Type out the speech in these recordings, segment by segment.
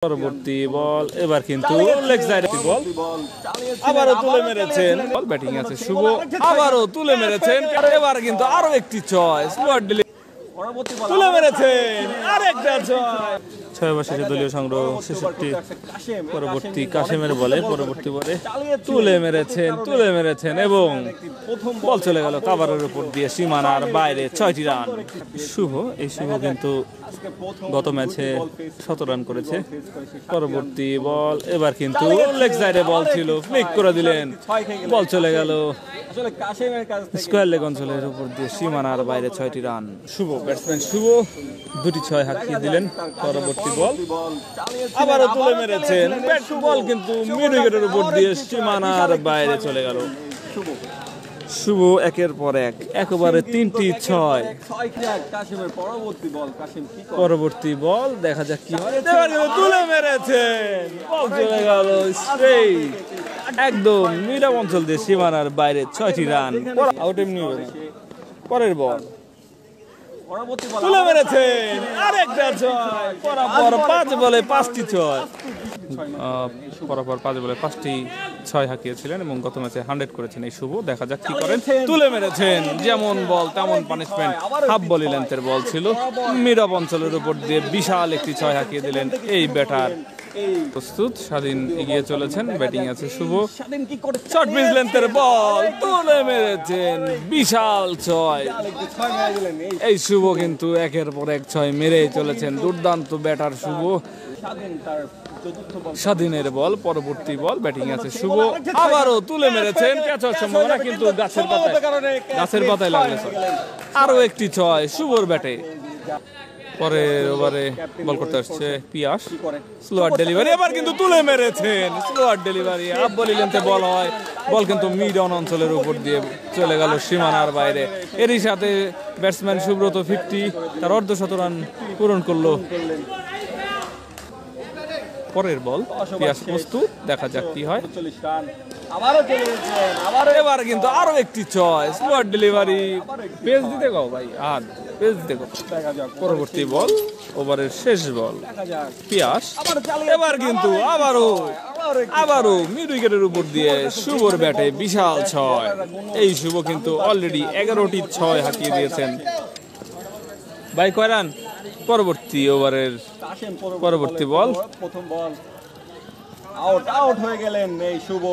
পরবর্তী বল এবার কিন্তু লেগ সাইড বল আবারও তুলে মেরেছেন বল ব্যাটিং আছে শুভ আবারও তুলে মেরেছেন এবার কিন্তু আরো একটি চয়েস স্লোয়ার ডেলিভারি তুলে মেরেছেন আরেকটা ছয় ওভার শেষে দলীয় সংগ্রহ ৬৬ পরবর্তী কাশেমের বলে পরবর্তী বলে তুলে মেরেছেন এবং বল চলে গেল কাভারের উপর দিয়ে সীমানার বাইরে ৬টি রান শুভ কিন্তু গত ম্যাচে ১৭ রান করেছে পরবর্তী বল এবার কিন্তু লেগ সাইডে বল ছিল ফ্লিক করে দিলেন বল চলে গেল স্কোয়ার লেগ অঞ্চলের উপর দিয়ে সীমানার বাইরে ৬টি রান শুভ ব্যাটসম্যান শুভ দুটি ৬ হাঁকিয়ে দিলেন পরবর্তী বল আবারও তুলে মেরেছেন ব্যাট বল কিন্তু মিড উইকেটের উপর দিয়ে সীমানার বাইরে চলে গেল শুভ একের পর এক একেবারে 3টি ৬ পরবর্তী বল দেখা যাক কি হয় তুলে মেরেছেন বল চলে গেল স্ট্রেইট একদম মিড অঞ্চল দিয়ে সীমানার বাইরে ৬টি রান আউট এমনি পরের বল তুলে মেরেছেন আরেকটা ৬ পরপর 5 বলে 5টি ৬ পরপর 5 বলে 5টি ৬ হাঁকিয়েছিলেন এবং গত ম্যাচে 100 করেছেন এই শুভ দেখা যাক কি করেন তুলে মেরেছেন যেমন বল তেমন পানিশমেন্ট হাফ বলি লেন্থের বল ছিল মিড অঞ্চলের উপর দিয়ে বিশাল একটি ৬ হাঁকিয়ে দিলেন এই ব্যাটার প্রস্তুত স্বাধীন এগিয়ে চলেছেন ব্যাটিং আছে শুভ শর্ট মিড লেন্থের বল তুলে মেরেছেন বিশাল ৬ এই শুভ কিন্তু একের পর এক ৬ মেরেই চলেছেন দুর্দান্ত ব্যাটার শুভ স্বাধীনের বল পরবর্তী বল ব্যাটিং আছে শুভ আবারও তুলে মেরেছেন ক্যাচ হওয়ার সম্ভাবনা কিন্তু গাছের পাতায় লাগলে আরো একটি ৬ শুভর ব্যাটে পরের ওভারে বল করতে আসছে পিয়াস স্লোয়ার ডেলিভারি এবার কিন্তু তুলে মেরেছেন স্লোয়ার ডেলিভারি আপ বলি লেন্থে বল হয় বল কিন্তু মিড অন অঞ্চলের উপর দিয়ে চলে গেল সীমানার বাইরে এরই সাথে ব্যাটসম্যান সুব্রত 50 তার অর্ধশত রান পূরণ করলো পরের বল পিয়াস প্রস্তুত দেখা যাক কি হয় এবার কিন্তু আরো একটি চয়েস স্লোয়ার ডেলিভারি পেস দিতে গাও ভাই আর পেস দিতে গাও পরবর্তী বল ওভারের শেষ বল পিয়াস এবার কিন্তু আবারও মিড উইকেটের উপর দিয়ে শুভর ব্যাটে বিশাল ৬ এই শুভ কিন্তু অলরেডি 11টি ৬ হাঁকিয়ে দিয়েছেন ভাই কয় রান পরবর্তী ওভারের পরবর্তী বল প্রথম বল আউট হয়ে গেলেন এই শুভ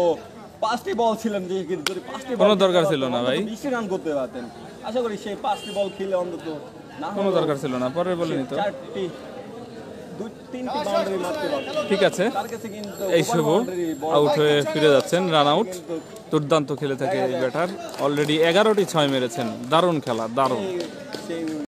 5টি বল ছিলেন যে যদি 5টি কোনো দরকার ছিল না ভাই 20 রান করতে পারতেন আশা করি সেই 5টি বল খেলে অন্তত না কোনো দরকার ছিল না পরের বলে নিত 4টি 2-3টি বাউন্ডারি মারতে পারতেন ঠিক আছে তার কাছে কিন্তু এই শুভ আউট হয়ে ফিরে যাচ্ছেন রান আউট দুর্দান্ত খেলে থাকে এই ব্যাটার অলরেডি 11টি ৬ মেরেছেন দারুণ খেলা দারুণ